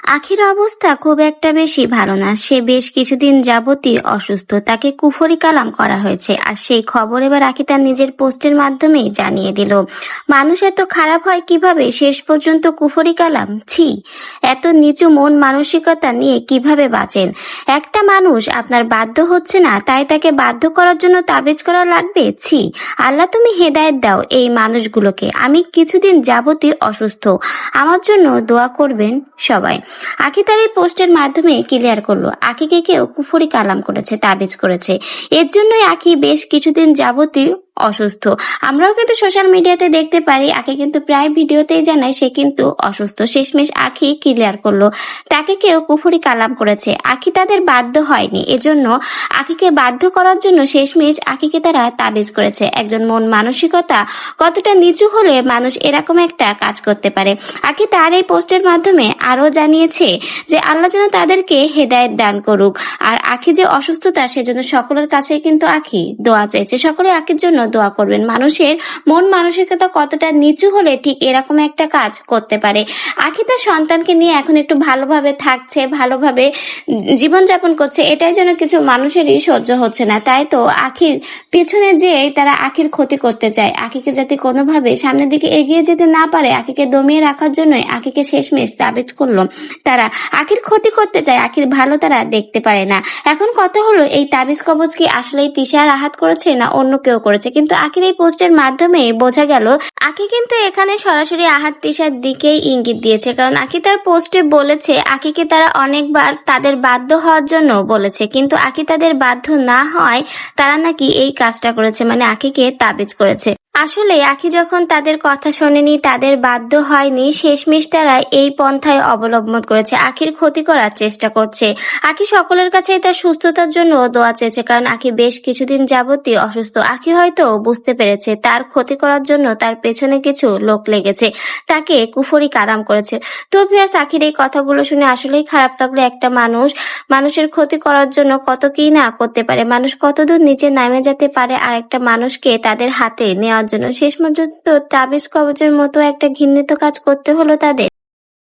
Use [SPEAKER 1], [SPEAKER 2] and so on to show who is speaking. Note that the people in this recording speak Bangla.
[SPEAKER 1] আখির অবস্থা খুব একটা বেশি ভালো না। সে বেশ কিছুদিন যাবতই অসুস্থ। তাকে কুফরি কালাম করা হয়েছে। আর সেই খবর এবার আখি তার নিজের পোস্টের মাধ্যমেই জানিয়ে দিল। মানুষ এত খারাপ হয় কিভাবে? শেষ পর্যন্ত কুফরি কালাম, ছি! এত নিচু মন মানসিকতা নিয়ে কিভাবে বাঁচেন? একটা মানুষ আপনার বাধ্য হচ্ছে না, তাই তাকে বাধ্য করার জন্য তাবিজ করা লাগবে? ছি! আল্লাহ তুমি হেদায়েত দাও এই মানুষগুলোকে। আমি কিছুদিন যাবতই অসুস্থ, আমার জন্য দোয়া করবেন সবাই। আখি তার এই পোস্টের মাধ্যমে ক্লিয়ার করলো আখিকে কেউ কুফরি কালাম করেছে, তাবিজ করেছে। এর জন্যই আখি বেশ কিছুদিন যাবতই অসুস্থ। আমরাও কিন্তু সোশ্যাল মিডিয়াতে দেখতে পারি, আখি কিন্তু প্রায় ভিডিওতেই জানায় সে কিন্তু অসুস্থ। শেষমেশ আখি ক্লিয়ার করলো তাকে কেউ কুফরি কালাম করেছে। আখি তাদের বাধ্য হয়নি, এজন্য আখিকে বাধ্য করার জন্য শেষমেশ আখিকে তারা তাবিজ করেছে। একজন মন মানসিকতা কতটা নিচু হলে মানুষ এরকম একটা কাজ করতে পারে। আখি তার এই পোস্টের মাধ্যমে আরো জানিয়েছে যে আল্লাহ যেন তাদেরকে হেদায়েত দান করুক। আর আখি যে অসুস্থতা সেজন্য সকলের কাছে কিন্তু আখি দোয়া চাইছে। সকলে আখির জন্য দোয়া করবেন। মানুষের মন মানসিকতা কতটা নিচু হলে ঠিক এরকম একটা কাজ করতে পারে। আখি তার সন্তানকে নিয়ে এখন একটু ভালোভাবে থাকছে, ভালোভাবে জীবনযাপন করছে, এটাই যেন কিছু মানুষেরই সহ্য হচ্ছে না। তাই তো আখির পেছনে যে তারা আখির ক্ষতি করতে চায়, আখিকে যাতে কোনোভাবে সামনের দিকে এগিয়ে যেতে না পারে, আখিকে দমিয়ে রাখার জন্যই আখিকে শেষমেশ তাবিজ করলো। তারা আখির ক্ষতি করতে চায়, আখির ভালো তারা দেখতে পারে না। এখন কথা হলো এই তাবিজ কবজ কি আসলেই তিশার আহাত করেছে না অন্য কেউ করেছে? কিন্তু আখির এই পোস্টের মাধ্যমে বোঝা গেল আখি কিন্তু এখানে সরাসরি আহাত তিশার দিকেই ইঙ্গিত দিয়েছে। কারণ আখি তার পোস্টে বলেছে আখিকে তারা অনেকবার তাদের বাধ্য হওয়ার জন্য বলেছে, কিন্তু আখি তাদের বাধ্য না হয় তারা নাকি এই কাজটা করেছে, মানে আখিকে তাবিজ করেছে। আসলে আখি যখন তাদের কথা শোনেনি, তাদের বাধ্য হয়নি, শেষমেশ তারা এই পন্থায় অবলম্বন করেছে, আখির ক্ষতি করার চেষ্টা করছে। আখি সকলের কাছে তার সুস্থতার জন্য দোয়া চেয়েছে, কারণ আখি বেশ কিছুদিন যাবতই অসুস্থ। আখি হয়তো বুঝতে পেরেছে তার ক্ষতি করার জন্য তার পেছনে কিছু লোক লেগেছে, তাকে কুফরি কালাম করেছে। তো ভিউয়ার্স, আখির এই কথাগুলো শুনে আসলেই খারাপ লাগলো। একটা মানুষের ক্ষতি করার জন্য কত কি না করতে পারে, মানুষ কতদূর নিচে নামে যেতে পারে আর একটা মানুষকে তাদের হাতে নেওয়ার জন্য শেষ পর্যন্ত তাবিজ কবজের মতো একটা ঘৃণিত কাজ করতে হলো তাদের।